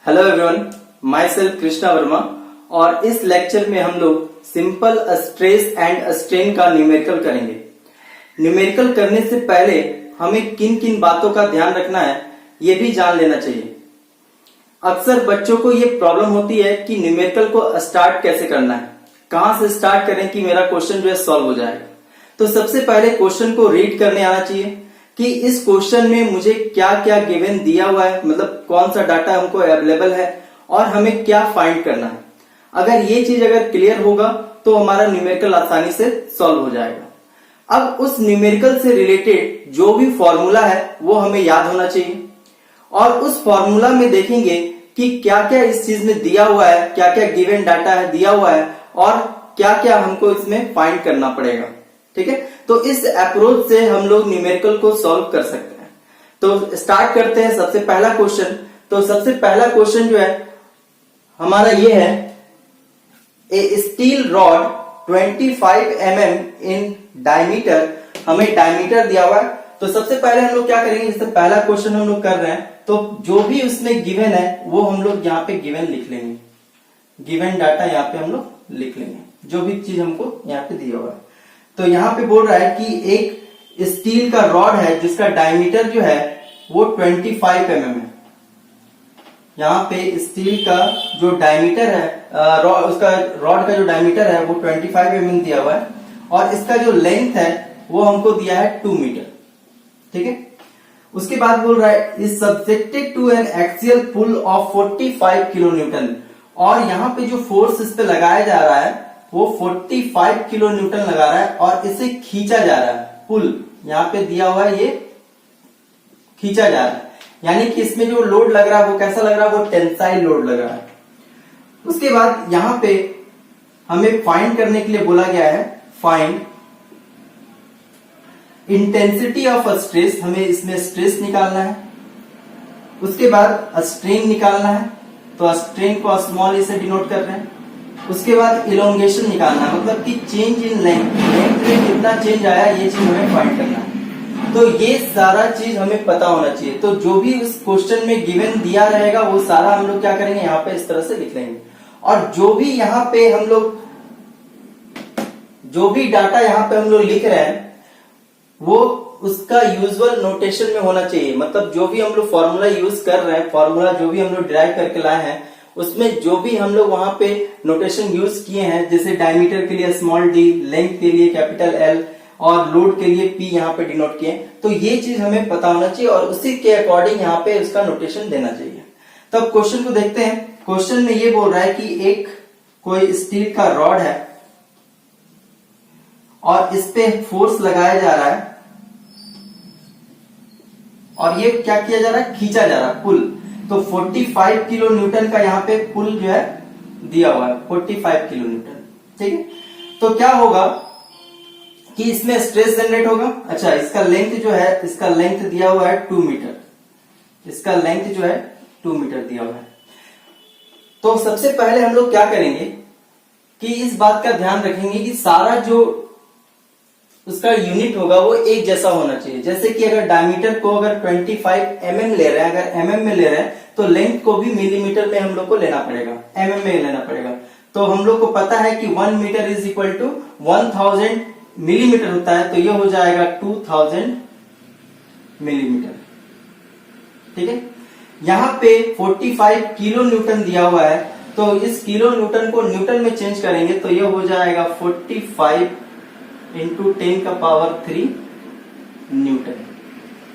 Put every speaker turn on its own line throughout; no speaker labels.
Hello everyone, my self Krishna Verma. और इस lecture में हम लोग सिंपल स्ट्रेस एंड स्ट्रेन का न्यूमेरिकल करेंगे। न्यूमेरिकल करने से पहले हमें किन किन बातों का ध्यान रखना है ये भी जान लेना चाहिए। अक्सर बच्चों को ये प्रॉब्लम होती है कि न्यूमेरिकल को स्टार्ट कैसे करना है, कहां से स्टार्ट करें कि मेरा क्वेश्चन जो है सॉल्व हो जाएगा। तो सबसे पहले क्वेश्चन को रीड करने आना चाहिए कि इस क्वेश्चन में मुझे क्या क्या गिवन दिया हुआ है, मतलब कौन सा डाटा हमको अवेलेबल है और हमें क्या फाइंड करना है। अगर ये चीज अगर क्लियर होगा तो हमारा न्यूमेरिकल आसानी से सॉल्व हो जाएगा। अब उस न्यूमेरिकल से रिलेटेड जो भी फॉर्मूला है वो हमें याद होना चाहिए और उस फॉर्मूला में देखेंगे कि क्या क्या इस चीज में दिया हुआ है, क्या क्या गिवन डाटा है दिया हुआ है और क्या क्या हमको इसमें फाइंड करना पड़ेगा। ठीक है, तो इस अप्रोच से हम लोग न्यूमेरिकल को सॉल्व कर सकते हैं। तो स्टार्ट करते हैं सबसे पहला क्वेश्चन। तो सबसे पहला क्वेश्चन जो है हमारा ये है, a steel rod 25 mm in diameter, हमें डायमीटर दिया हुआ है। तो सबसे पहले हम लोग क्या करेंगे, जैसे पहला क्वेश्चन हम लोग कर रहे हैं तो जो भी उसमें गिवन है वो हम लोग यहाँ पे गिवन लिख लेंगे, गिवन डाटा यहाँ पे हम लोग लिख लेंगे, जो भी चीज हमको यहाँ पे दिया हुआ है। तो यहाँ पे बोल रहा है कि एक स्टील का रॉड है जिसका डायमीटर जो है वो 25 mm है। यहाँ पे स्टील का जो डायमीटर है, उसका रॉड का जो डायमीटर है वो 25 mm दिया हुआ है और इसका जो लेंथ है वो हमको दिया है 2 मीटर। ठीक है, उसके बाद बोल रहा है is subjected to an axial pull of 45 kilo newton. और यहाँ पे जो फोर्स इस पे लगाया जा रहा है वो 45 किलो न्यूटन लगा रहा है और इसे खींचा जा रहा है। पुल यहाँ पे दिया हुआ है, ये खींचा जा रहा है, यानी कि इसमें जो लोड लग रहा है वो कैसा लग रहा है, वो टेंसाइल लोड लग रहा है। उसके बाद यहाँ पे हमें फाइंड करने के लिए बोला गया है, फाइंड इंटेंसिटी ऑफ स्ट्रेस, हमें इसमें स्ट्रेस निकालना है। उसके बाद स्ट्रेन निकालना है, तो स्ट्रेन को स्मॉल ए से डिनोट कर रहे हैं। उसके बाद इलोंगेशन निकालना है, मतलब कि चेंज इन लेंथ, लेंथ में कितना चेंज आया ये चीज हमें फाइंड करना है। तो ये सारा चीज हमें पता होना चाहिए। तो जो भी उस क्वेश्चन में गिवन दिया रहेगा वो सारा हम लोग क्या करेंगे, यहाँ पे इस तरह से लिख लेंगे। और जो भी यहाँ पे हम लोग, जो भी डाटा यहाँ पे हम लोग लिख रहे हैं वो उसका यूजुअल नोटेशन में होना चाहिए। मतलब जो भी हम लोग फॉर्मूला यूज कर रहे हैं, फॉर्मूला जो भी हम लोग डिराइव करके लाए हैं उसमें जो भी हम लोग वहां पे नोटेशन यूज किए हैं, जैसे डायमीटर के लिए स्मॉल डी, लेंथ के लिए कैपिटल एल और लोड के लिए पी यहाँ पे डिनोट किए, तो ये चीज हमें पता होना चाहिए और उसी के अकॉर्डिंग यहाँ पे उसका नोटेशन देना चाहिए। तो अब क्वेश्चन को देखते हैं। क्वेश्चन में ये बोल रहा है कि एक कोई स्टील का रॉड है और इस पे फोर्स लगाया जा रहा है और ये क्या किया जा रहा है, खींचा जा रहा है, पुल। तो 45 किलो न्यूटन का यहाँ पे पुल जो है दिया हुआ है, 45 किलो न्यूटन। ठीक है, तो क्या होगा कि इसमें स्ट्रेस जनरेट होगा। अच्छा, इसका लेंथ जो है, इसका लेंथ दिया हुआ है 2 मीटर, इसका लेंथ जो है 2 मीटर दिया हुआ है। तो सबसे पहले हम लोग क्या करेंगे कि इस बात का ध्यान रखेंगे कि सारा जो उसका यूनिट होगा वो एक जैसा होना चाहिए। जैसे कि अगर डायमीटर को अगर 25 mm ले रहे हैं, अगर mm में ले रहे हैं तो लेंथ को भी मिलीमीटर में हम लोग को लेना पड़ेगा, mm में लेना पड़ेगा। तो हम लोग को पता है कि 1 metre is equal to 1000 millimetre होता है, तो ये हो जाएगा 2000 मिलीमीटर। ठीक है, यहाँ पे 45 किलो न्यूटन दिया हुआ है, तो इस किलो न्यूटन को न्यूटन में चेंज करेंगे तो ये हो जाएगा 45 इंटू 10 का पावर 3 न्यूटन।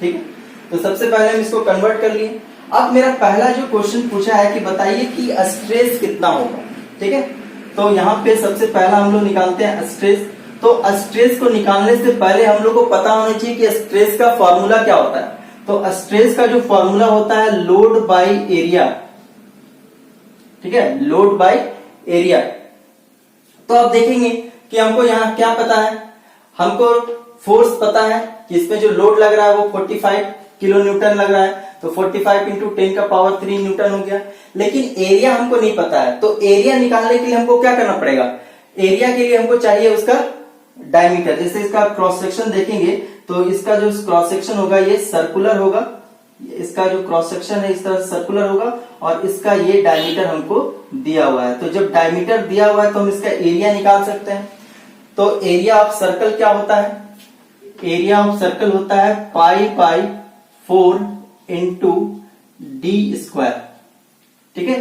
ठीक है, तो सबसे पहले हम इसको कन्वर्ट कर लिए। अब मेरा पहला जो क्वेश्चन पूछा है कि बताइए कि स्ट्रेस कितना होगा। ठीक है, तो यहाँ पे सबसे पहला हम लोग निकालते हैं स्ट्रेस। तो स्ट्रेस को निकालने से पहले हम लोग को पता होना चाहिए कि स्ट्रेस का फॉर्मूला क्या होता है। तो स्ट्रेस का जो फॉर्मूला होता है लोड बाय एरिया। ठीक है, लोड बाय एरिया। तो अब देखेंगे कि हमको यहाँ क्या पता है, हमको फोर्स पता है कि इसमें जो लोड लग रहा है वो 45 किलो न्यूटन लग रहा है, तो 45 इंटू 10 का पावर 3 न्यूटन हो गया। लेकिन एरिया हमको नहीं पता है, तो एरिया निकालने के लिए हमको क्या करना पड़ेगा, एरिया के लिए हमको चाहिए उसका डायमीटर। जैसे इसका क्रॉस सेक्शन देखेंगे तो इसका जो क्रॉस सेक्शन होगा ये सर्कुलर होगा, इसका जो क्रॉस सेक्शन है इस तरह सर्कुलर होगा और इसका ये डायमीटर हमको दिया हुआ है। तो जब डायमीटर दिया हुआ है तो हम इसका एरिया निकाल सकते हैं। तो एरिया ऑफ सर्कल क्या होता है? एरिया ऑफ सर्कल होता है पाई बाई 4 इंटू डी स्क्वायर। ठीक है,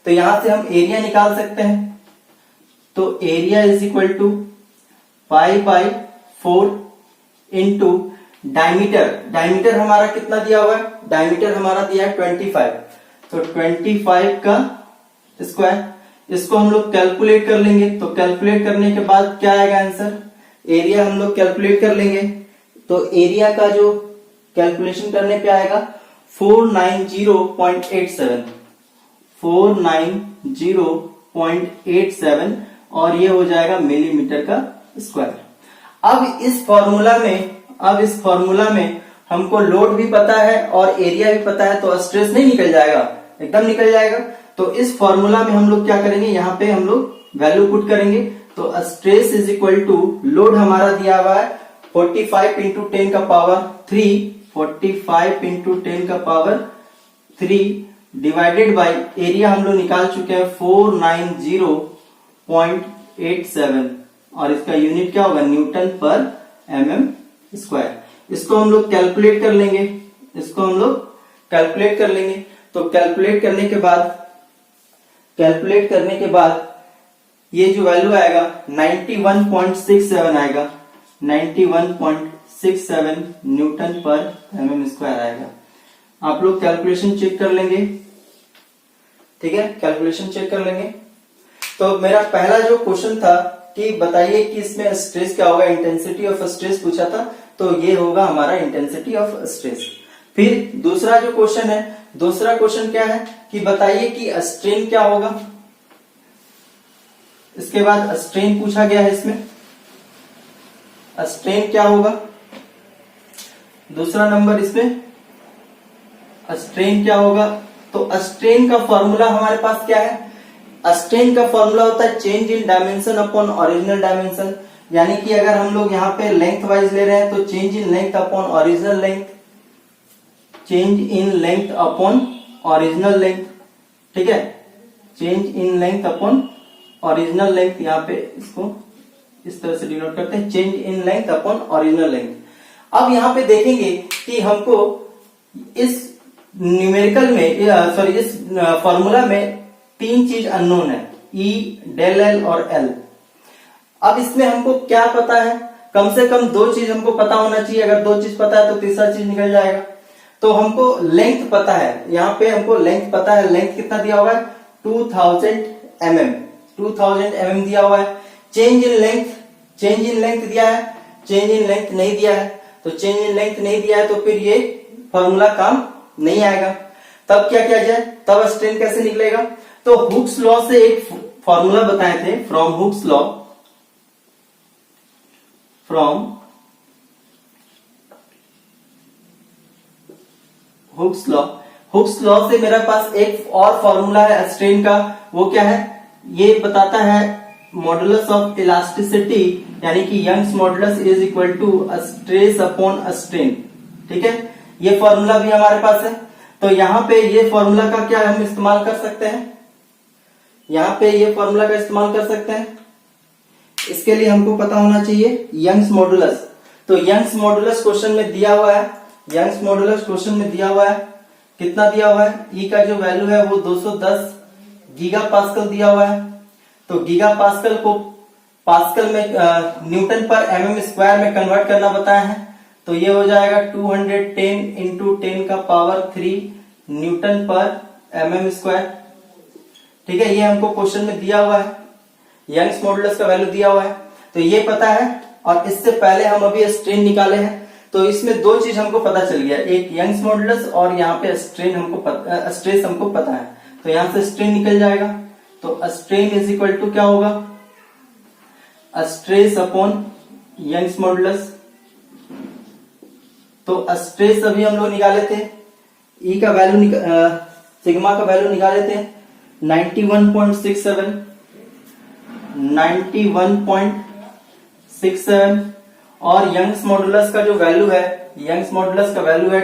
तो यहां से हम एरिया निकाल सकते हैं। तो area is equal to pi by 4 into diameter. Diameter हमारा कितना दिया हुआ है? डायमीटर हमारा दिया है 25। तो 25 का स्क्वायर। इसको हम लोग कैलकुलेट कर लेंगे। तो कैलकुलेट करने के बाद क्या आएगा आंसर? एरिया हम लोग कैलकुलेट कर लेंगे। तो एरिया का जो कैलकुलेशन करने पे आएगा 490.87 490.87 और ये हो जाएगा मिलीमीटर का स्क्वायर। अब इस फॉर्मूला में हमको लोड भी पता है और एरिया भी पता है, तो स्ट्रेस नहीं निकल जाएगा, एकदम निकल जाएगा। तो इस फॉर्मूला में हम लोग क्या करेंगे, यहाँ पे हम लोग वैल्यू पुट करेंगे। तो stress is equal to, load हमारा दिया हुआ है 45 इंटू 10 का पावर 3, 45 इंटू 10 का पावर 3 डिवाइडेड बाई एरिया हम लोग निकाल चुके हैं 490.87 और इसका यूनिट क्या होगा? न्यूटन पर mm स्क्वायर। इसको हम लोग कैलकुलेट कर लेंगे। तो कैलकुलेट करने के बाद ये जो वैल्यू आएगा 91.67 आएगा, 91.67 न्यूटन पर mm स्क्वायर आएगा। आप लोग कैलकुलेशन चेक कर लेंगे। ठीक है, कैलकुलेशन चेक कर लेंगे। तो मेरा पहला जो क्वेश्चन था कि बताइए कि इसमें स्ट्रेस क्या होगा, इंटेंसिटी ऑफ स्ट्रेस पूछा था, तो ये होगा हमारा इंटेंसिटी ऑफ स्ट्रेस। फिर दूसरा जो क्वेश्चन है, दूसरा क्वेश्चन क्या है कि बताइए कि स्ट्रेन क्या होगा। इसके बाद स्ट्रेन पूछा गया है। इसमें स्ट्रेन क्या होगा, दूसरा नंबर इसमें स्ट्रेन क्या होगा। तो स्ट्रेन का फॉर्मूला हमारे पास क्या है? स्ट्रेन का फॉर्मूला होता है change in dimension upon original dimension. यानी कि अगर हम लोग यहाँ पे लेंथ वाइज ले रहे हैं तो change in length upon original length, change in length upon original length. ठीक है, change in length upon original length, यहाँ पे इसको इस तरह से डिनोट करते हैं, change in length upon original length. अब यहाँ पे देखेंगे कि हमको इस न्यूमेरिकल में सॉरी इस फॉर्मूला में तीन चीज अननोन है, ई, डेल एल और एल। अब इसमें हमको क्या पता है? कम से कम दो चीज हमको पता होना चाहिए। अगर दो चीज पता है तो तीसरा चीज निकल जाएगा। तो हमको लेंथ पता है, यहाँ पे हमको लेंथ पता है। लेंथ कितना दिया हुआ है? 2000 mm, 2000 mm दिया हुआ है। चेंज इन लेंथ दिया है, चेंज इन लेंथ नहीं दिया है। तो चेंज इन लेंथ नहीं दिया है तो फिर ये फॉर्मूला काम नहीं आएगा। तब क्या किया जाए, तब स्ट्रेन कैसे निकलेगा? तो हुक्स लॉ से एक फॉर्मूला बताए थे, फ्रॉम हुक्स लॉ से मेरे पास एक और फॉर्मूला है स्ट्रेन का। वो क्या है? ये बताता है मॉडुलस ऑफ इलास्टिसिटी, यानी कि Young's modulus is equal to stress upon strain. ठीक है, ये फॉर्मूला भी हमारे पास है। तो यहाँ पे ये फॉर्मूला का क्या हम इस्तेमाल कर सकते हैं? यहाँ पे ये फॉर्मूला का इस्तेमाल कर सकते हैं। इसके लिए हमको पता होना चाहिए यंग्स मॉडुलस। तो यंग्स मॉडुलस क्वेश्चन में दिया हुआ है, यंग्स मॉडुलस क्वेश्चन में दिया हुआ है, कितना दिया हुआ है? ई का जो वैल्यू है वो 210 गीगा पास्कल दिया हुआ है। तो गीगा पास्कल को पास्कल में न्यूटन पर mm स्क्वायर में कन्वर्ट करना बताया है। तो ये हो जाएगा 210 इंटू 10 का पावर 3 न्यूटन पर mm स्क्वायर। ठीक है, ये हमको क्वेश्चन में दिया हुआ है, यंग्स मॉडुलस का वैल्यू दिया हुआ है। तो ये पता है और इससे पहले हम अभी स्ट्रेन निकाले हैं। तो इसमें दो चीज हमको पता चल गया, एक यंग्स मॉडुलस और यहाँ पे स्ट्रेस हमको पता है। तो यहां से स्ट्रेन निकल जाएगा। तो स्ट्रेन इज इक्वल टू क्या होगा? Stress upon Young's modulus. तो स्ट्रेस अभी हम लोग निकाले थे, ई का वैल्यू सिग्मा का वैल्यू निकाले थे 91.67 और यंग्स मॉडुलस का जो वैल्यू है, यंग्स मॉडुलस का वैल्यू है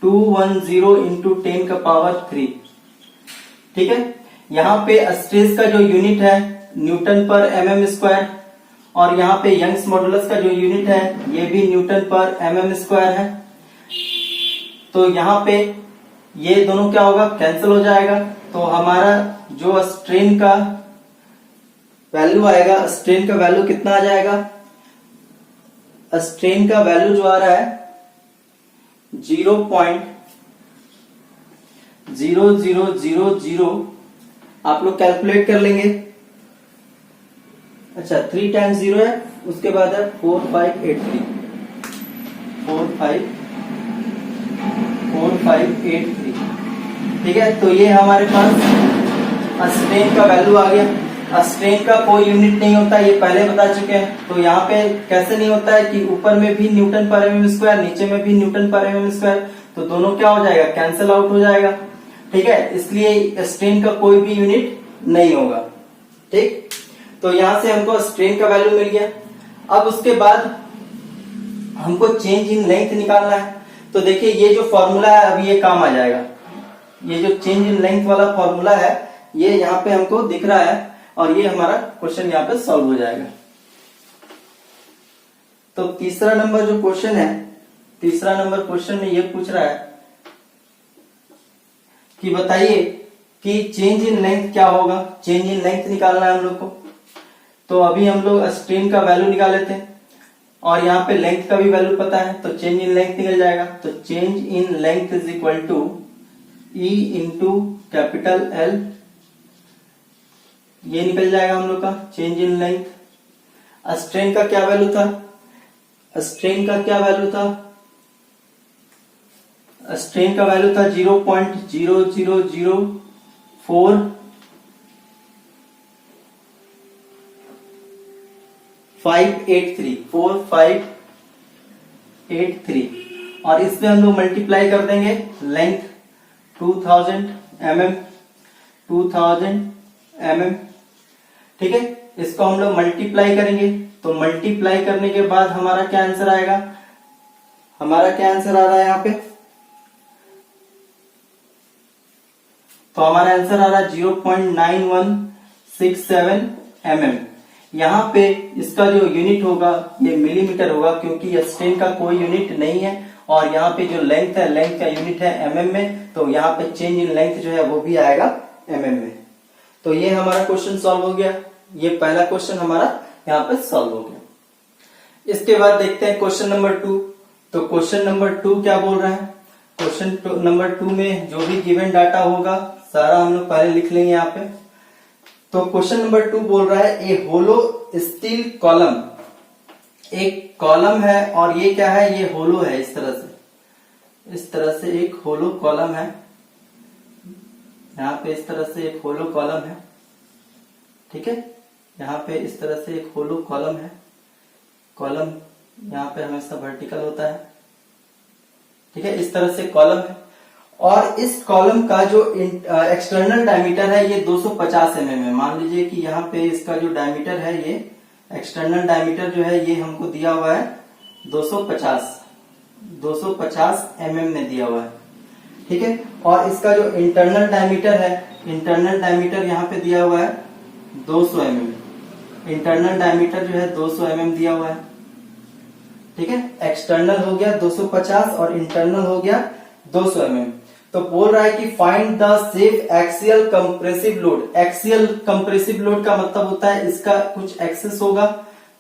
210 इंटू 10 का पावर 3। ठीक है, यहाँ पे स्ट्रेस का जो यूनिट है न्यूटन पर mm स्क्वायर, और यहाँ पे यंग्स मॉडुलस का जो यूनिट है ये भी न्यूटन पर mm स्क्वायर है। तो यहाँ पे ये दोनों क्या होगा, कैंसिल हो जाएगा। तो हमारा जो स्ट्रेन का वैल्यू आएगा, स्ट्रेन का वैल्यू कितना आ जाएगा, स्ट्रेन का वैल्यू जो आ रहा है 0.0000, आप लोग कैलकुलेट कर लेंगे। अच्छा 3 टाइम्स 0 है, उसके बाद है 4583, 4583। ठीक है, तो ये हमारे पास स्ट्रेन का वैल्यू आ गया। स्ट्रेन का कोई यूनिट नहीं होता, ये पहले बता चुके हैं। तो यहाँ पे कैसे नहीं होता है कि ऊपर में भी न्यूटन पर mm स्क्वायर, नीचे में भी न्यूटन पर mm स्क्वायर, तो दोनों क्या हो जाएगा, कैंसिल आउट हो जाएगा। ठीक है, इसलिए स्ट्रेन का कोई भी यूनिट नहीं होगा। ठीक, तो यहां से हमको स्ट्रेन का वैल्यू मिल गया। अब उसके बाद हमको चेंज इन लेंथ निकालना है। तो देखिए ये जो फॉर्मूला है अभी ये काम आ जाएगा। ये जो चेंज इन लेंथ वाला फॉर्मूला है ये यहाँ पे हमको दिख रहा है, और ये हमारा क्वेश्चन यहाँ पे सॉल्व हो जाएगा। तो तीसरा नंबर जो क्वेश्चन है, तीसरा नंबर क्वेश्चन में ये पूछ रहा है कि बताइए कि चेंज इन लेंथ क्या होगा। चेंज इन लेंथ निकालना है हम लोग को। तो अभी हम लोग स्ट्रेन का वैल्यू निकाल लेते हैं, और यहाँ पे लेंथ का भी वैल्यू पता है, तो चेंज इन लेंथ निकल जाएगा। तो change in length is equal to E into capital L, ये निकल जाएगा हम लोग का चेंज इन लेंथ। स्ट्रेन का क्या वैल्यू था, स्ट्रेन का क्या वैल्यू था, स्ट्रेन का वैल्यू था 0.00453, और इसमें हम लोग मल्टीप्लाई कर देंगे लेंथ 2000 mm। ठीक है, इसको हम लोग मल्टीप्लाई करेंगे। तो मल्टीप्लाई करने के बाद हमारा क्या आंसर आएगा, हमारा क्या आंसर आ रहा है यहाँ पे, तो हमारा आंसर आ रहा है 0.9167 mm। यहाँ पे इसका जो यूनिट होगा ये मिलीमीटर होगा, क्योंकि स्ट्रेन का कोई यूनिट नहीं है, और यहाँ पे जो लेंथ है, लेंथ का यूनिट है mm में, तो यहाँ पे चेंज इन लेंथ जो है वो भी आएगा mm में। तो ये हमारा क्वेश्चन सॉल्व हो गया। ये पहला क्वेश्चन हमारा यहाँ पे सॉल्व हो गया। इसके बाद देखते हैं क्वेश्चन नंबर 2। तो क्वेश्चन नंबर 2 क्या बोल रहा है, क्वेश्चन नंबर 2 में जो भी गिवन डाटा होगा सारा हम लोग पहले लिख लेंगे यहाँ पे। तो क्वेश्चन नंबर 2 बोल रहा है ए होलो स्टील कॉलम, एक कॉलम है और ये क्या है, ये होलो है। इस तरह से एक होलो कॉलम है, यहाँ पे इस तरह से एक होलो कॉलम है। ठीक है, यहाँ पे इस तरह से एक होलो कॉलम है। कॉलम यहाँ पे हमेशा वर्टिकल होता है। ठीक है, इस तरह से कॉलम है, और इस कॉलम का जो एक्सटर्नल डायमीटर है ये 250 mm है। मान लीजिए कि यहाँ पे इसका जो डायमीटर है, ये एक्सटर्नल डायमीटर जो है ये हमको दिया हुआ है 250 mm में दिया हुआ है। ठीक है, और इसका जो इंटरनल डायमीटर है, इंटरनल डायमीटर यहाँ पे दिया हुआ है 200 mm। इंटरनल डायमीटर जो है 200 mm दिया हुआ है। ठीक है, एक्सटर्नल हो गया 250 और इंटरनल हो गया 200 mm। तो बोल रहा है कि find the safe axial compressive load. Axial compressive load का मतलब होता है इसका कुछ एक्सिस होगा,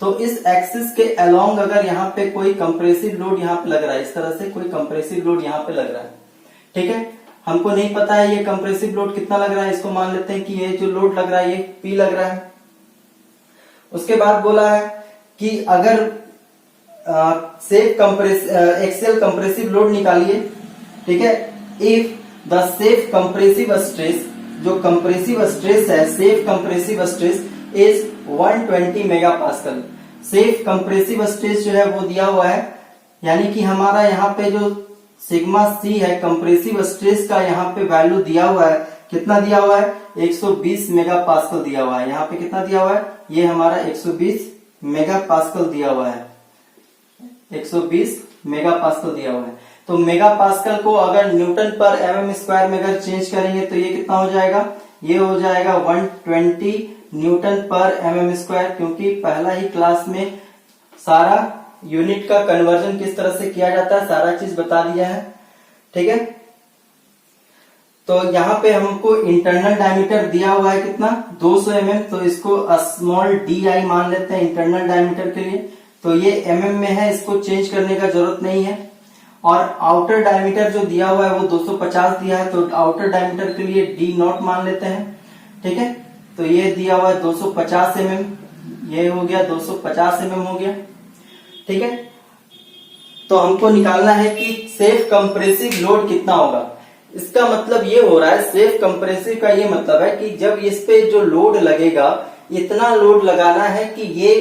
तो इस एक्सिस के अलोंग अगर यहाँ पे कोई कंप्रेसिव लोड यहाँ पे लग रहा है, इस तरह से कोई कंप्रेसिव लोड यहाँ पे लग रहा है। ठीक है, हमको नहीं पता है ये कंप्रेसिव लोड कितना लग रहा है, इसको मान लेते हैं कि ये जो लोड लग रहा है ये P लग रहा है। उसके बाद बोला है कि अगर एक्सियल कंप्रेसिव लोड निकालिए। ठीक है, if the safe compressive stress, जो कंप्रेसिव स्ट्रेस है, safe compressive stress is 120 megapascal. Safe compressive stress जो है वो दिया हुआ है, यानी कि हमारा यहाँ पे जो सिग्मा सी है कंप्रेसिव स्ट्रेस का यहाँ पे वैल्यू दिया हुआ है। कितना दिया हुआ है, 120 मेगापास्कल दिया हुआ है। यहाँ पे कितना दिया हुआ है, ये हमारा 120 मेगापास्कल दिया हुआ है, 120 मेगापास्कल दिया हुआ है। तो मेगा पास्कल को अगर न्यूटन पर एमएम स्क्वायर में अगर चेंज करेंगे तो ये कितना हो जाएगा, ये हो जाएगा 120 न्यूटन पर एमएम स्क्वायर, क्योंकि पहला ही क्लास में सारा यूनिट का कन्वर्जन किस तरह से किया जाता है सारा चीज बता दिया है। ठीक है, तो यहाँ पे हमको इंटरनल डायमीटर दिया हुआ है कितना 200 mm, तो इसको स्मॉल डी आई मान लेते हैं इंटरनल डायमीटर के लिए। तो ये mm में है, इसको चेंज करने का जरूरत नहीं है। और आउटर डायमीटर जो दिया हुआ है वो 250 दिया है, तो आउटर डायमीटर के लिए डी नॉट मान लेते हैं। ठीक है, तो ये दिया हुआ है 250 mm, ये हो गया 250 mm हो गया। ठीक है, तो हमको निकालना है कि सेल्फ कंप्रेसिव लोड कितना होगा। इसका मतलब ये हो रहा है, सेल्फ कंप्रेसिव का ये मतलब है कि जब इस पे जो लोड लगेगा इतना लोड लगाना है कि ये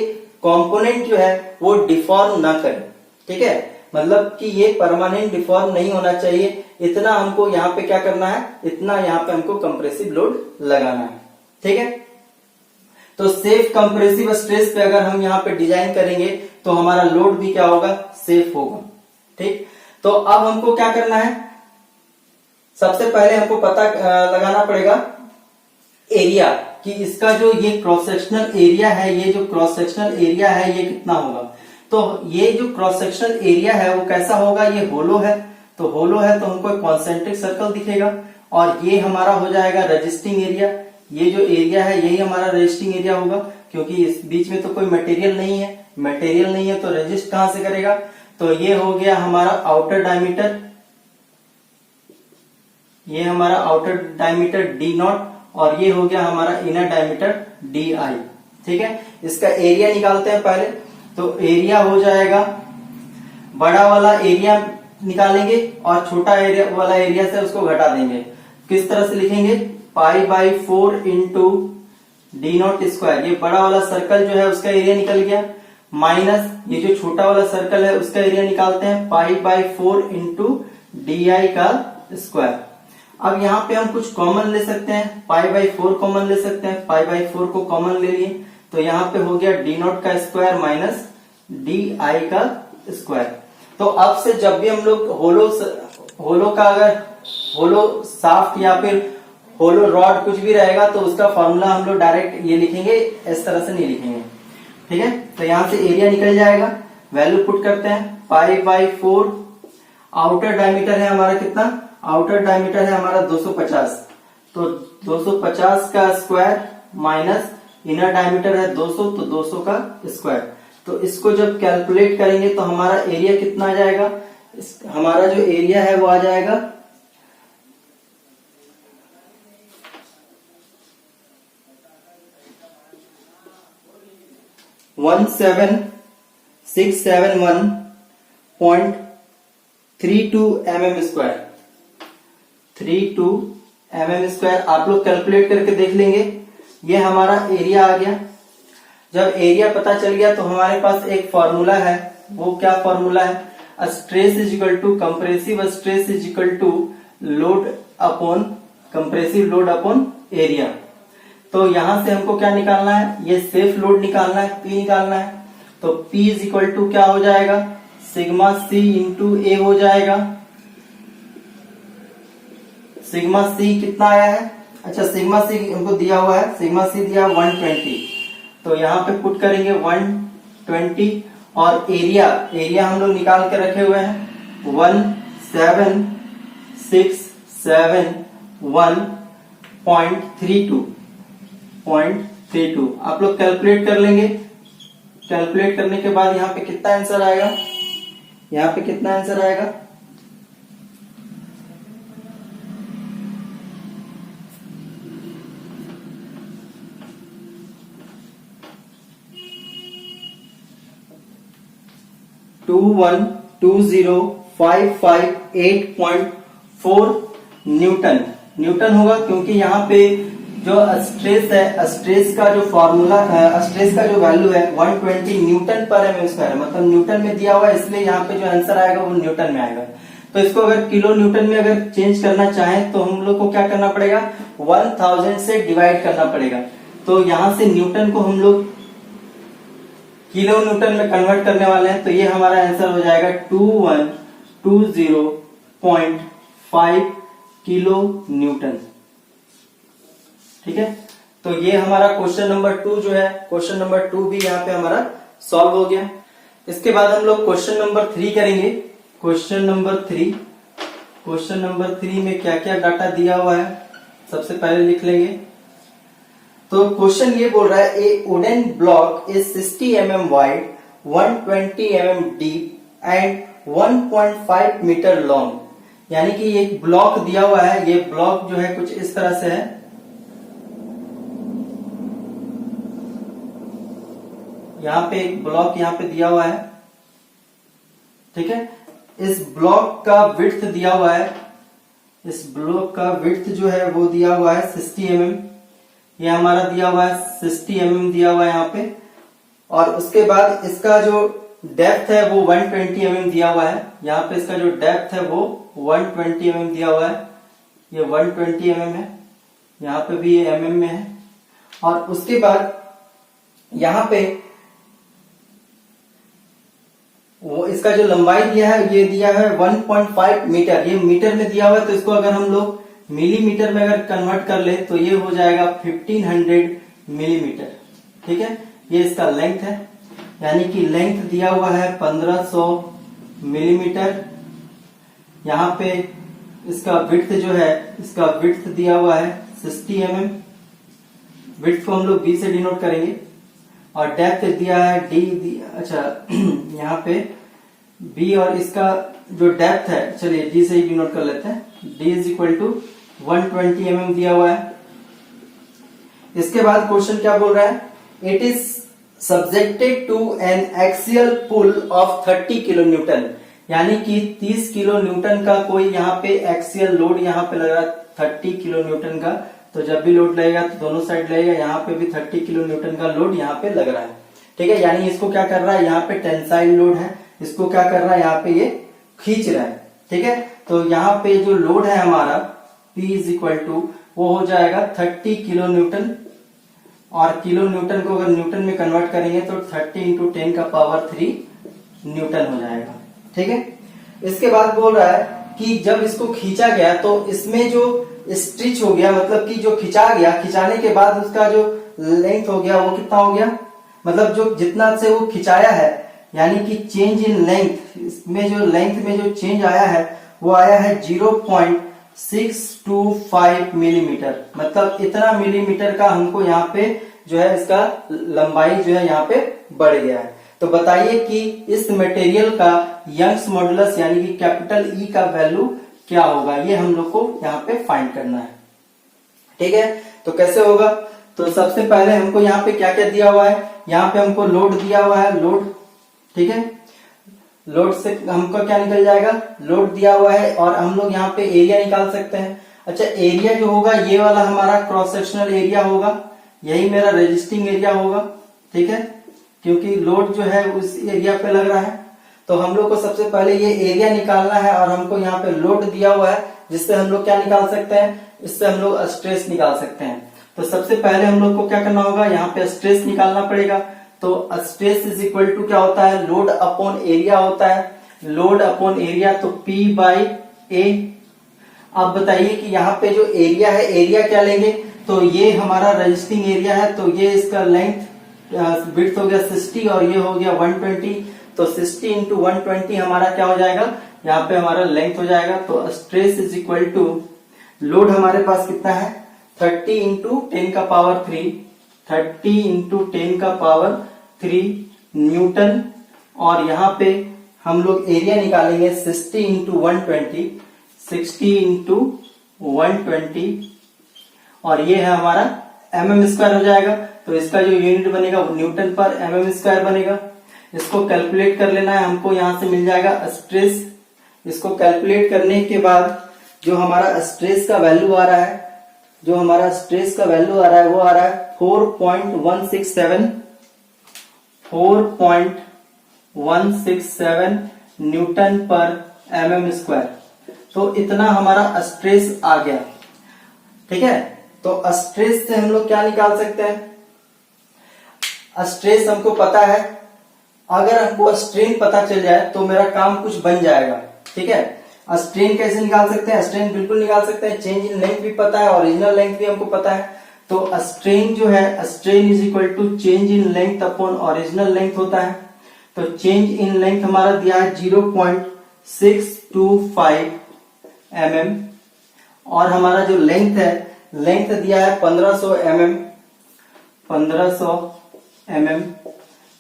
कंपोनेंट जो है वो डिफॉर्म ना करे। ठीक है, मतलब कि ये परमानेंट डिफॉर्म नहीं होना चाहिए, इतना हमको यहाँ पे क्या करना है, इतना यहाँ पे हमको कंप्रेसिव लोड लगाना है। ठीक है, तो सेफ कंप्रेसिव स्ट्रेस पे अगर हम यहाँ पे डिजाइन करेंगे तो हमारा लोड भी क्या होगा, सेफ होगा। ठीक, तो अब हमको क्या करना है, सबसे पहले हमको पता लगाना पड़ेगा एरिया, कि इसका जो ये क्रॉस सेक्शनल एरिया है, ये जो क्रॉस सेक्शनल एरिया है ये कितना होगा। तो ये जो क्रॉस सेक्शनल एरिया है वो कैसा होगा, ये होलो है, तो होलो है तो हमको एक कॉन्सेंट्रिक सर्कल दिखेगा, और ये हमारा हो जाएगा रेजिस्टिंग एरिया। ये जो एरिया है यही हमारा रेजिस्टिंग एरिया होगा, क्योंकि इस बीच में तो कोई मटेरियल नहीं है, मटेरियल नहीं है तो रेजिस्ट कहां से करेगा। तो ये हो गया हमारा आउटर डायमीटर, ये हमारा आउटर डायमीटर डी नॉट, और ये हो गया हमारा इनर डायमीटर डी आई। ठीक है, इसका एरिया निकालते हैं पहले। तो एरिया हो जाएगा, बड़ा वाला एरिया निकालेंगे और छोटा एरिया वाला एरिया से उसको घटा देंगे। किस तरह से लिखेंगे, π/4 इंटू डी नॉट स्क्वायर। ये बड़ा वाला सर्कल जो है उसका एरिया निकल गया, माइनस ये जो छोटा वाला सर्कल है उसका एरिया निकालते हैं, π/4 इंटू डी आई का स्क्वायर। अब यहाँ पे हम कुछ कॉमन ले सकते हैं, π/4 कॉमन ले सकते हैं, π/4 को कॉमन ले लिए तो यहाँ पे हो गया डी नॉट का स्क्वायर माइनस डी आई का स्क्वायर। तो अब से जब भी हम लोग होलो का अगर होलो साफ्ट या फिर होलो रॉड कुछ भी रहेगा तो उसका फॉर्मूला हम लोग डायरेक्ट ये लिखेंगे, इस तरह से नहीं लिखेंगे। ठीक है, तो यहाँ से एरिया निकल जाएगा, वैल्यू पुट करते हैं π/4। आउटर डायमीटर है हमारा कितना, आउटर डायमीटर है हमारा 250, तो 250 का स्क्वायर माइनस इनर डायमीटर है 200, तो 200 का स्क्वायर। तो इसको जब कैलकुलेट करेंगे तो हमारा एरिया कितना आ जाएगा, हमारा जो एरिया है वो आ जाएगा 17671.32 mm स्क्वायर, 32 mm स्क्वायर। आप लोग कैलकुलेट करके देख लेंगे, ये हमारा एरिया आ गया। जब एरिया पता चल गया तो हमारे पास एक फॉर्मूला है, वो क्या फॉर्मूला है, stress is equal to compressive stress is equal to load upon compressive load upon area. तो यहां से हमको क्या निकालना है, ये सेफ लोड निकालना है, P निकालना है। तो P इज इक्वल टू क्या हो जाएगा, सिग्मा C इंटू ए हो जाएगा। सिग्मा C कितना आया है, अच्छा सिग्मा C हमको दिया हुआ है, सिग्मा C दिया 120, तो यहाँ पे पुट करेंगे 120। और एरिया हम लोग निकाल के रखे हुए हैं 17671.32। आप लोग कैलकुलेट कर लेंगे, कैलकुलेट करने के बाद यहाँ पे कितना आंसर आएगा, यहाँ पे कितना आंसर आएगा, टू 120,558.4 न्यूटन होगा, क्योंकि यहाँ पे जो स्ट्रेस है, स्ट्रेस का जो फॉर्मूला है, स्ट्रेस का जो वैल्यू है 120 न्यूटन पर एम स्क्वायर, मतलब न्यूटन में दिया हुआ है, इसलिए यहाँ पे जो आंसर आएगा वो न्यूटन में आएगा। तो इसको अगर किलो न्यूटन में अगर चेंज करना चाहें तो हम लोग को क्या करना पड़ेगा, 1000 से डिवाइड करना पड़ेगा। तो यहाँ से न्यूटन को हम लोग किलो न्यूटन में कन्वर्ट करने वाले हैं, तो ये हमारा आंसर हो जाएगा 20.5 किलो न्यूटन। ठीक है, तो ये हमारा क्वेश्चन नंबर 2 जो है, क्वेश्चन नंबर 2 भी यहाँ पे हमारा सॉल्व हो गया। इसके बाद हम लोग क्वेश्चन नंबर 3 करेंगे। क्वेश्चन नंबर 3 में क्या क्या डाटा दिया हुआ है सबसे पहले लिख लेंगे। तो क्वेश्चन ये बोल रहा है a wooden block is 60 mm wide, 120 mm deep and 1.5 metre long. यानी कि एक ब्लॉक दिया हुआ है, ये ब्लॉक जो है कुछ इस तरह से है। यहाँ पे एक ब्लॉक यहाँ पे दिया हुआ है। ठीक है, इस ब्लॉक का विड्थ दिया हुआ है, इस ब्लॉक का विड्थ जो है वो दिया हुआ है 60 mm। ये हमारा दिया हुआ है 60 mm दिया हुआ है यहाँ पे। और उसके बाद इसका जो डेप्थ है वो 120 mm दिया हुआ है। यहाँ पे इसका जो डेप्थ है वो 120 mm दिया हुआ है, ये 120 mm है। यहाँ पे भी ये mm में है। और उसके बाद यहाँ पे वो इसका जो लंबाई दिया है ये दिया है 1.5 मीटर, ये मीटर में दिया हुआ है। तो इसको अगर हम लोग मिलीमीटर में अगर कन्वर्ट कर ले तो ये हो जाएगा 1500 मिलीमीटर। ठीक है, ये इसका लेंथ है, यानी कि लेंथ दिया हुआ है 1500 मिलीमीटर। यहाँ पे इसका विड्थ जो है, इसका विड्थ दिया हुआ है 60 mm। विड्थ को हम लोग b से डिनोट करेंगे। और डेप्थ दिया है d, अच्छा यहाँ पे b, और इसका जो डेप्थ है चलिए d से ही डिनोट कर लेते हैं। d is equal to 120 mm दिया हुआ है। इसके बाद क्वेश्चन क्या बोल रहा है, it is subjected to an axial pull of 30 kilo newton. यानी कि 30 किलो न्यूटन का कोई यहाँ पे एक्सियल लोड यहाँ पे लग रहा है 30 किलो न्यूटन का। तो जब भी लोड लगेगा तो दोनों साइड लगेगा, यहाँ पे भी 30 किलो न्यूटन का लोड यहाँ पे लग रहा है। ठीक है, यानी इसको क्या कर रहा है, यहाँ पे टेंसाइल लोड है, इसको क्या कर रहा है यहाँ पे ये खींच रहा है। ठीक है, तो यहाँ पे जो लोड है हमारा P इज इक्वल टू वो हो जाएगा 30 किलो न्यूटन। और किलो न्यूटन को अगर न्यूटन में कन्वर्ट करेंगे तो 30 इंटू 10 का पावर 3 न्यूटन हो जाएगा। ठीक है, इसके बाद बोल रहा है कि जब इसको खींचा गया तो इसमें जो स्ट्रिच हो गया, मतलब कि जो खिंचा गया, खिंचाने के बाद उसका जो लेंथ हो गया वो कितना हो गया, मतलब जो जितना से वो खिंचाया है, यानी कि चेंज इन लेंथ, इसमें जो लेंथ में जो चेंज आया है वो आया है 0.625 मिलीमीटर। मतलब इतना मिलीमीटर का हमको यहाँ पे जो है इसका लंबाई जो है यहाँ पे बढ़ गया है। तो बताइए कि इस मटेरियल का यंग्स मॉडुलस यानी कि कैपिटल ई का वैल्यू क्या होगा, ये हम लोग को यहाँ पे फाइंड करना है। ठीक है, तो कैसे होगा, तो सबसे पहले हमको यहाँ पे क्या क्या दिया हुआ है, यहाँ पे हमको लोड दिया हुआ है, लोड। ठीक है, लोड से हमको क्या निकल जाएगा, लोड दिया हुआ है। और हम लोग यहाँ पे एरिया निकाल सकते हैं। अच्छा, एरिया जो होगा ये वाला हमारा क्रॉस सेक्शनल एरिया होगा, यही मेरा रेजिस्टिंग एरिया होगा। ठीक है, क्योंकि लोड जो है उस एरिया पे लग रहा है। तो हम लोग को सबसे पहले ये एरिया निकालना है। और हमको यहाँ पे लोड दिया हुआ है, जिससे हम लोग क्या निकाल सकते हैं, इससे हम लोग स्ट्रेस निकाल सकते हैं। तो सबसे पहले हम लोग को क्या करना होगा, यहाँ पे स्ट्रेस निकालना पड़ेगा। तो स्ट्रेस इज इक्वल टू क्या होता है, लोड अपॉन एरिया होता है। लोड अपॉन एरिया तो P बाई A। अब बताइए कि यहाँ पे जो एरिया है, एरिया क्या लेंगे, तो ये हमारा रजिस्टिंग एरिया है। तो ये इसका लेंथ विड्थ हो गया 60 और ये हो गया 120। तो 60 इंटू 120 हमारा क्या हो जाएगा, यहाँ पे हमारा लेंथ हो जाएगा। तो stress is equal to, load हमारे पास कितना है 30 इंटू 10 का पावर 3, 30 इंटू 10 का पावर 3 न्यूटन। और यहाँ पे हम लोग एरिया निकालेंगे 60 इंटू 120, 60 इंटू 120 और ये है हमारा mm स्क्वायर हो जाएगा। तो इसका जो यूनिट बनेगा वो न्यूटन पर mm स्क्वायर बनेगा। इसको कैलकुलेट कर लेना है हमको, यहां से मिल जाएगा स्ट्रेस। इसको कैलकुलेट करने के बाद जो हमारा स्ट्रेस का वैल्यू आ रहा है, जो हमारा स्ट्रेस का वैल्यू आ रहा है वो आ रहा है 4.167 न्यूटन पर mm स्क्वायर। तो इतना हमारा स्ट्रेस आ गया। ठीक है, तो स्ट्रेस से हम लोग क्या निकाल सकते हैं, स्ट्रेस हमको पता है। अगर हमको स्ट्रेन पता चल जाए तो मेरा काम कुछ बन जाएगा। ठीक है। स्ट्रेन कैसे निकाल सकते हैं? स्ट्रेन बिल्कुल निकाल सकते हैं। चेंज इन लेंथ भी पता है, ओरिजिनल लेंथ भी हमको पता है। तो स्ट्रेन जो है, strain is equal to change in length upon original length होता है। तो चेंज इन लेंथ हमारा दिया है 0.625 mm और हमारा जो लेंथ है, लेंथ दिया है 1500 mm, 1500 mm।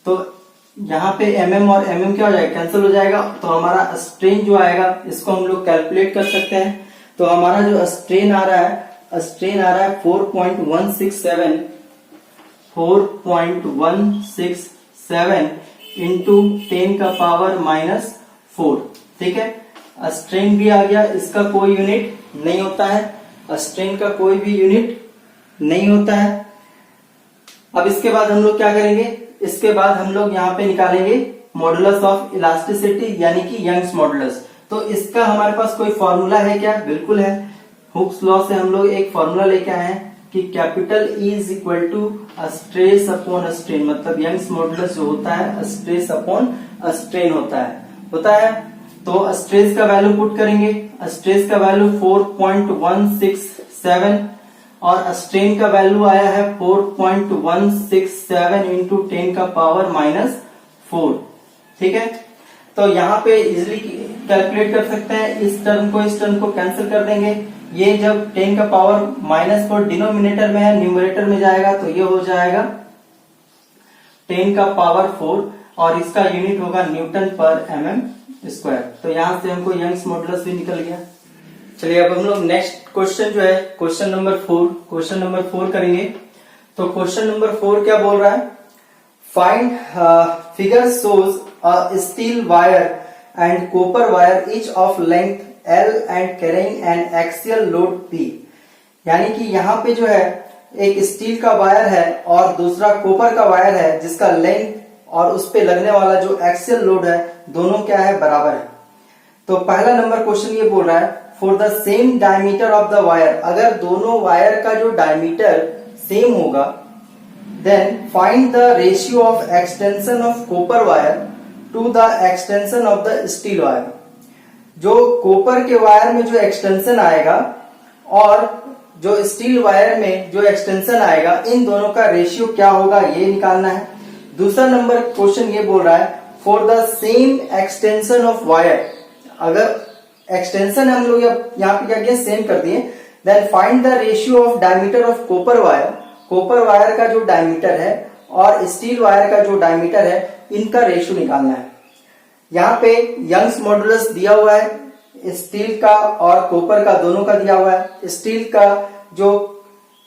तो यहाँ पे mm और mm क्या हो जाएगा? कैंसिल हो जाएगा। तो हमारा स्ट्रेन जो आएगा इसको हम लोग कैलकुलेट कर सकते हैं। तो हमारा जो स्ट्रेन आ रहा है, स्ट्रेन आ रहा है 4.167 इंटू 10 का पावर -4। ठीक है, स्ट्रेन भी आ गया। इसका कोई यूनिट नहीं होता है, स्ट्रेन का कोई भी यूनिट नहीं होता है। अब इसके बाद हम लोग क्या करेंगे? इसके बाद हम लोग यहाँ पे निकालेंगे मॉडुलस ऑफ इलास्टिसिटी यानी कि यंग्स मॉडुलस। तो इसका हमारे पास कोई फॉर्मूला है क्या? बिल्कुल है। हुक्स लॉ से हम लोग एक फॉर्मूला लेके आए हैं कि capital E is equal to stress upon strain, मतलब यंग्स मॉडुलस जो होता है स्ट्रेस अपॉन स्ट्रेन होता है। तो स्ट्रेस का वैल्यू पुट करेंगे। स्ट्रेस का वैल्यू 4.167 और स्ट्रेन का वैल्यू आया है 4.167 इंटू 10 का पावर -4। ठीक है, तो यहाँ पे इजिली कैलकुलेट कर सकते हैं। इस टर्म को कैंसिल कर देंगे। ये जब 10 का पावर -4 डिनोमिनेटर में है, न्यूमरेटर में जाएगा तो ये हो जाएगा 10 का पावर 4 और इसका यूनिट होगा न्यूटन पर mm स्क्वायर। तो यहां से हमको यंग्स मॉडुलस भी निकल गया। चलिए अब हम लोग नेक्स्ट क्वेश्चन जो है क्वेश्चन नंबर 4 करेंगे। तो क्वेश्चन नंबर 4 क्या बोल रहा है? Find figure shows a steel wire and copper wire each of length L and carrying N axial load P। यानी कि यहाँ पे जो है एक स्टील का वायर है और दूसरा कॉपर का वायर है जिसका लेंथ और उस पे लगने वाला जो एक्सियल लोड है दोनों क्या है? बराबर है। तो पहला नंबर क्वेश्चन ये बोल रहा है for the same diameter of the wire, अगर दोनों वायर का जो डायमीटर सेम होगा then find the ratio of extension of copper wire to the extension of the steel wire. जो कॉपर के वायर में जो एक्सटेंशन आएगा और जो स्टील वायर में जो एक्सटेंशन आएगा, इन दोनों का रेशियो क्या होगा ये निकालना है। दूसरा नंबर क्वेश्चन ये बोल रहा है for the same extension of wire, अगर एक्सटेंशन हम लोग यहाँ पे क्या किया? सेम कर दिए। Then find the ratio of diameter of copper wire. Copper wire का जो डायमीटर है और स्टील वायर का जो डायमीटर है, इनका रेशियो निकालना है। यहाँ पे यंग्स मॉडुलस दिया हुआ है, स्टील का और कॉपर का दोनों का दिया हुआ है। स्टील का जो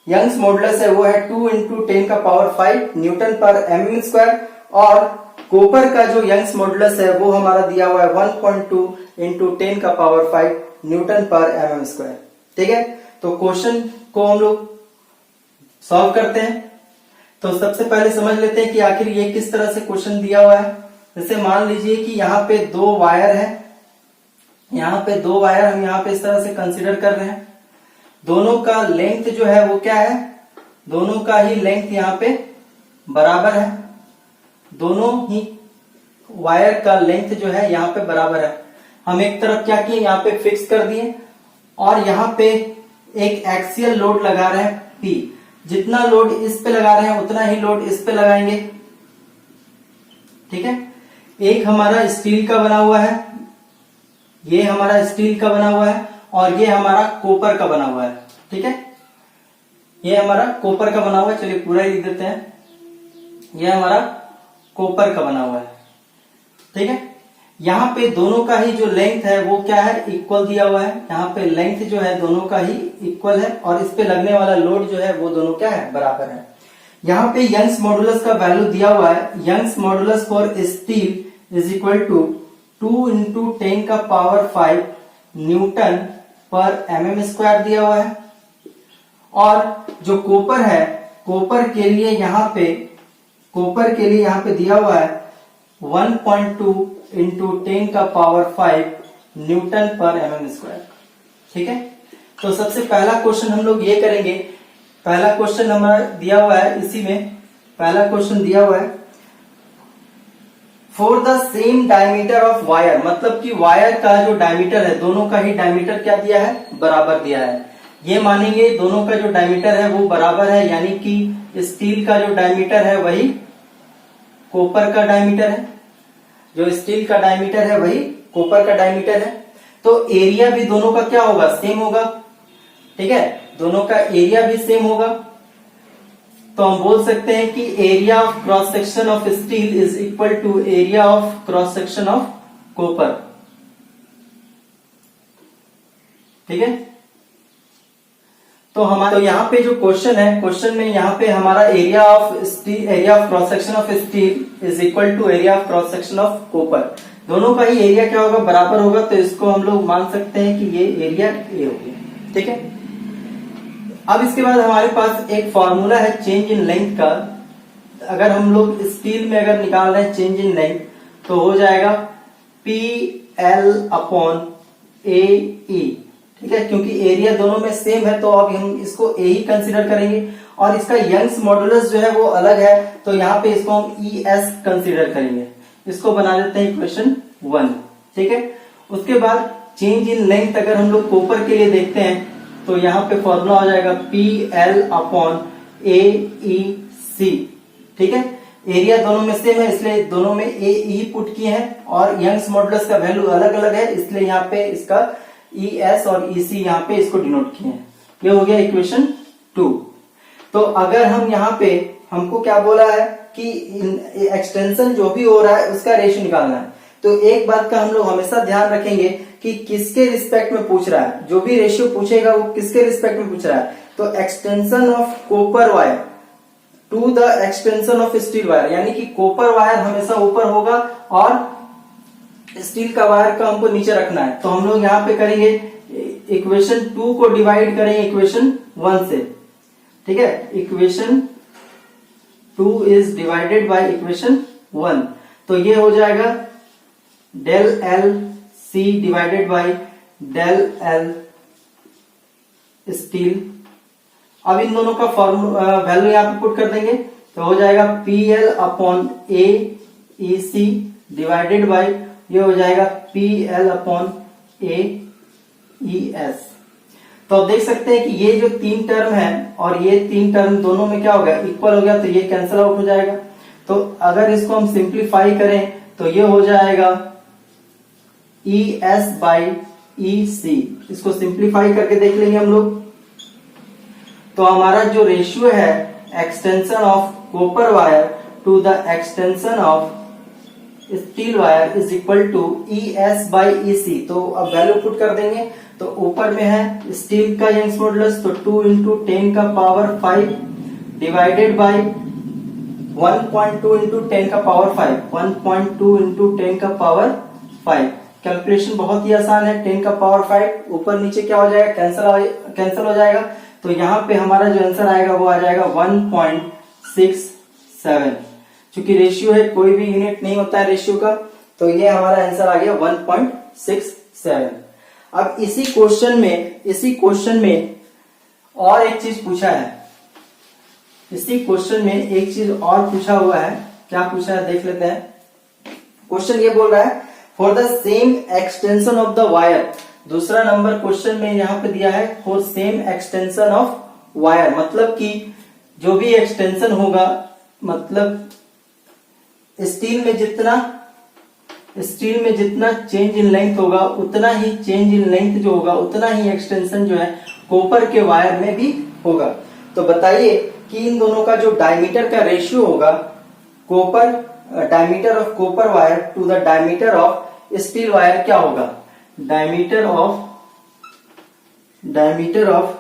यंग्स मॉडुलस है वो है 2 इंटू 10 का पावर 5 न्यूटन पर mm स्क्वायर और कॉपर का जो यंग्स मॉडुलस है वो हमारा दिया हुआ है 1.2 इंटू 10 का पावर 5 न्यूटन पर mm स्क्वायर। ठीक है, तो क्वेश्चन को हम लोग सॉल्व करते हैं। तो सबसे पहले समझ लेते हैं कि आखिर ये किस तरह से क्वेश्चन दिया हुआ है। जैसे मान लीजिए कि यहाँ पे 2 वायर है, यहाँ पे 2 वायर हम यहाँ पे इस तरह से कंसीडर कर रहे हैं। दोनों का लेंथ जो है वो क्या है? दोनों का ही लेंथ यहाँ पे बराबर है। दोनों ही वायर का लेंथ जो है यहाँ पे बराबर है। हम एक तरफ क्या किए? यहाँ पे फिक्स कर दिए और यहाँ पे एक एक्सियल लोड लगा रहे हैं P। जितना लोड इस पे लगा रहे हैं उतना ही लोड इस पे लगाएंगे। ठीक है, एक हमारा स्टील का बना हुआ है, ये हमारा स्टील का बना हुआ है और ये हमारा कॉपर का बना हुआ है। ठीक है, ये हमारा कॉपर का बना हुआ है। चलिए पूरा ही लिख देते हैं, ये हमारा कॉपर का बना हुआ है। ठीक है, यहाँ पे दोनों का ही जो लेंथ है वो क्या है? इक्वल दिया हुआ है। यहाँ पे लेंथ जो है दोनों का ही इक्वल है और इस पे लगने वाला लोड जो है वो दोनों क्या है? बराबर है। यहाँ पे यंग्स मॉडुलस का वैल्यू दिया हुआ है। Young's modulus for steel is equal to 2 into 10 का पावर 5 न्यूटन पर mm स्क्वायर दिया हुआ है। और जो कॉपर है, कॉपर के लिए यहाँ पे दिया हुआ है 1.2 इंटू 10 का पावर 5 न्यूटन पर mm स्क्वायर। ठीक है, तो सबसे पहला क्वेश्चन हम लोग ये करेंगे। पहला क्वेश्चन हमारा दिया हुआ है, इसी में पहला क्वेश्चन दिया हुआ है for the same diameter of wire, मतलब कि वायर का जो डायमीटर है, दोनों का ही डायमीटर क्या दिया है, बराबर दिया है। ये मानेंगे दोनों का जो डायमीटर है वो बराबर है, यानी कि स्टील का जो डायमीटर है वही कॉपर का डायमीटर है, जो स्टील का डायमीटर है वही कॉपर का डायमीटर है। तो एरिया भी दोनों का क्या होगा, सेम होगा। ठीक है, दोनों का एरिया भी सेम होगा। तो हम बोल सकते हैं कि area of cross section of steel is equal to area of cross section of copper. ठीक है, तो यहाँ पे जो क्वेश्चन है, क्वेश्चन में यहाँ पे हमारा area of steel, area of cross section of steel is equal to area of cross section of copper. दोनों का ही एरिया क्या होगा, बराबर होगा। तो इसको हम लोग मान सकते हैं कि ये एरिया ए हो गया। ठीक है, अब इसके बाद हमारे पास एक फॉर्मूला है चेंज इन लेंथ का। अगर हम लोग स्टील में अगर निकाल रहे हैं चेंज इन लेंथ, तो हो जाएगा पी एल अपॉन ए ई। ठीक है, क्योंकि एरिया दोनों में सेम है तो अब हम इसको ए ही कंसिडर करेंगे, और इसका यंग्स मॉडुलस जो है वो अलग है, तो यहाँ पे इसको हम ई एस कंसिडर करेंगे। इसको बना देते हैं इक्वेशन 1। ठीक है, उसके बाद चेंज इन लेंथ अगर हम लोग कॉपर के लिए देखते हैं तो यहाँ पे फॉर्मूला हो जाएगा P L upon A E सी। ठीक है, एरिया दोनों में सेम है इसलिए दोनों में ए ई पुट किए हैं, और यंग्स मॉडुलस का वैल्यू अलग अलग है इसलिए यहाँ पे इसका ई एस और ई सी यहाँ पे इसको डिनोट किए हैं। ये हो गया इक्वेशन 2। तो अगर हम यहाँ पे, हमको क्या बोला है कि एक्सटेंशन जो भी हो रहा है उसका रेशियो निकालना है। तो एक बात का हम लोग हमेशा ध्यान रखेंगे कि किसके रिस्पेक्ट में पूछ रहा है, जो भी रेशियो पूछेगा वो किसके रिस्पेक्ट में पूछ रहा है। तो extension of copper wire to the extension of steel wire, यानी कि कॉपर वायर हमेशा ऊपर होगा और स्टील का वायर का हमको नीचे रखना है। तो हम लोग यहाँ पे करेंगे इक्वेशन 2 को डिवाइड करेंगे इक्वेशन 1 से। ठीक है, equation 2 is divided by equation 1, तो ये हो जाएगा del L C divided by del L steel. अब इन दोनों का वैल्यू यहाँ पे पुट कर देंगे तो हो जाएगा P L upon A E C divided by, ये हो जाएगा P L upon A E S. तो आप देख सकते हैं कि ये जो 3 टर्म है और ये 3 टर्म दोनों में क्या हो गया, इक्वल हो गया, तो ये कैंसिल आउट हो जाएगा। तो अगर इसको हम सिंप्लीफाई करें तो ये हो जाएगा ई एस बाई ई सी। इसको सिंप्लीफाई करके देख लेंगे हम लोग। तो हमारा जो रेशियो है extension of copper wire to the extension of steel wire is equal to E S by E C. तो अब वैल्यू पुट कर देंगे, तो ऊपर में है स्टील का यंग्स मॉडुलस, तो 2 इंटू 10 का पावर 5 डिवाइडेड बाई 1.2 इंटू 10 का पावर 5, 1.2 इंटू 10 का पावर 5। कैलकुलेशन बहुत ही आसान है, 10 का पावर 5 ऊपर नीचे क्या हो जाएगा, कैंसिल हो जाएगा। तो यहाँ पे हमारा जो आंसर आएगा वो आ जाएगा 1.67। चूंकि रेशियो है, कोई भी यूनिट नहीं होता है रेशियो का, तो ये हमारा आंसर आ गया 1.67। अब इसी क्वेश्चन में और एक चीज पूछा है, इसी क्वेश्चन में एक चीज और पूछा हुआ है। क्या पूछा है देख लेते हैं। क्वेश्चन ये बोल रहा है for the same extension of the wire. दूसरा नंबर क्वेश्चन में यहाँ पे दिया है for same extension of wire, मतलब कि जो भी एक्सटेंशन होगा, मतलब स्टील में जितना चेंज इन लेंथ होगा उतना ही चेंज इन लेंथ जो होगा उतना ही एक्सटेंशन जो है कॉपर के वायर में भी होगा। तो बताइए कि इन दोनों का जो डायमीटर का रेशियो होगा, diameter of copper wire to the diameter of steel wire क्या होगा। Diameter of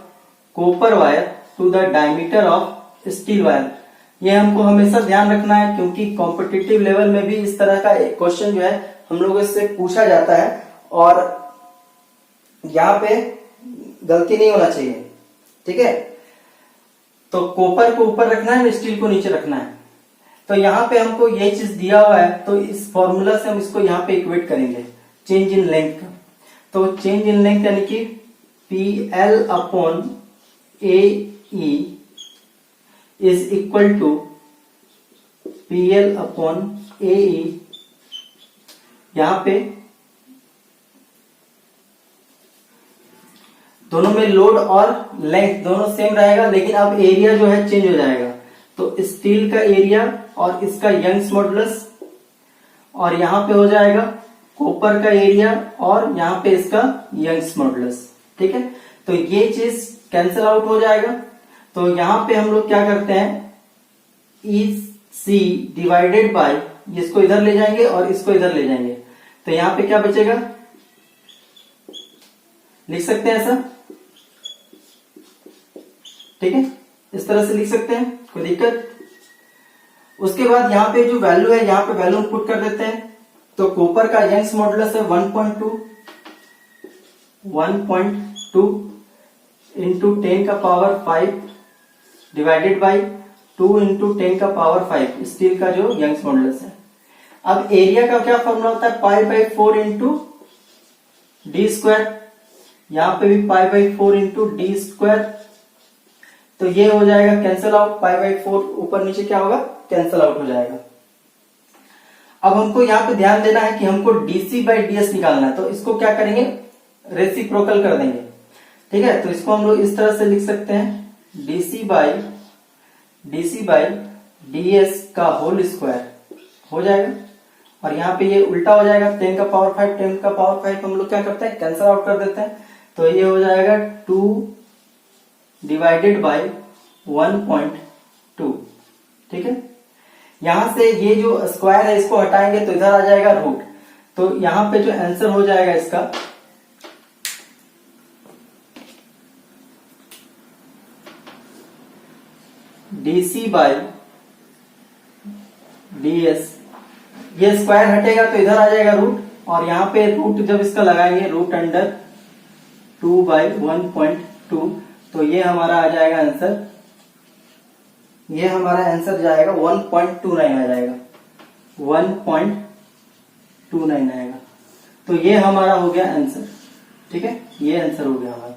copper wire to the diameter of steel wire, ये हमको हमेशा ध्यान रखना है क्योंकि कॉम्पिटिटिव लेवल में भी इस तरह का क्वेश्चन जो है हम लोगों से पूछा जाता है और यहाँ पे गलती नहीं होना चाहिए। ठीक है, तो कॉपर को ऊपर रखना है, स्टील को नीचे रखना है। तो यहाँ पे हमको ये चीज दिया हुआ है, तो इस फॉर्मूला से हम इसको यहाँ पे इक्वेट करेंगे चेंज इन लेंथ का। तो चेंज इन लेंथ यानी कि P L upon A E is equal to P L upon A E यहाँ पे दोनों में लोड और लेंथ दोनों सेम रहेगा, लेकिन अब एरिया जो है चेंज हो जाएगा। तो स्टील का एरिया और इसका यंग्स मॉडुलस, और यहां पे हो जाएगा कॉपर का एरिया और यहां पे इसका यंग्स मॉडुलस। ठीक है, तो ये चीज कैंसिल आउट हो जाएगा। तो यहां पे हम लोग क्या करते हैं, EC डिवाइडेड बाय, इसको इधर ले जाएंगे और इसको इधर ले जाएंगे, तो यहां पे क्या बचेगा, लिख सकते हैं ऐसा। ठीक है, इस तरह से लिख सकते हैं, कोई दिक्कत। उसके बाद यहाँ पे जो वैल्यू है, यहाँ पे वैल्यू पुट कर देते हैं। तो कॉपर का यंग्स मॉडुलस है 1.2 इंटू 10 का पावर 5 डिवाइडेड बाई 2 इंटू 10 का पावर 5 स्टील का जो यंग्स मॉडुलस है। अब एरिया का क्या फॉर्मूला होता है, पाई बाई 4 इंटू डी स्क्वायर, यहां पे भी पाई बाई 4 इंटू डी स्क्वायर। तो ये हो जाएगा कैंसिल आउट, पाई बाई 4 ऊपर नीचे क्या होगा, कैंसिल आउट हो जाएगा। अब हमको यहाँ पे ध्यान देना है कि हमको डीसी बाई डीएस निकालना है, तो इसको क्या करेंगे, रेसिप्रोकल कर देंगे। ठीक है, तो इसको हम लोग इस तरह से लिख सकते हैं, डीसी बाई डीएस का होल स्क्वायर हो जाएगा। और यहाँ पे ये उल्टा हो जाएगा, 10 का पावर 5 10 का पावर 5 हम लोग क्या करते हैं, कैंसिल आउट कर देते हैं। तो ये हो जाएगा 2 डिवाइडेड बाई 1.2। ठीक है, यहां से ये जो स्क्वायर है इसको हटाएंगे तो इधर आ जाएगा रूट। तो यहां पे जो आंसर हो जाएगा इसका, डीसी बाई डीएस, ये स्क्वायर हटेगा तो इधर आ जाएगा रूट, और यहां पे रूट जब इसका लगाएंगे, रूट अंडर 2 बाई 1.2, तो ये हमारा आ जाएगा आंसर, ये हमारा आंसर जाएगा 1.29 आ जाएगा, 1.29 आएगा। तो ये हमारा हो गया आंसर। ठीक है, ये आंसर हो गया हमारा।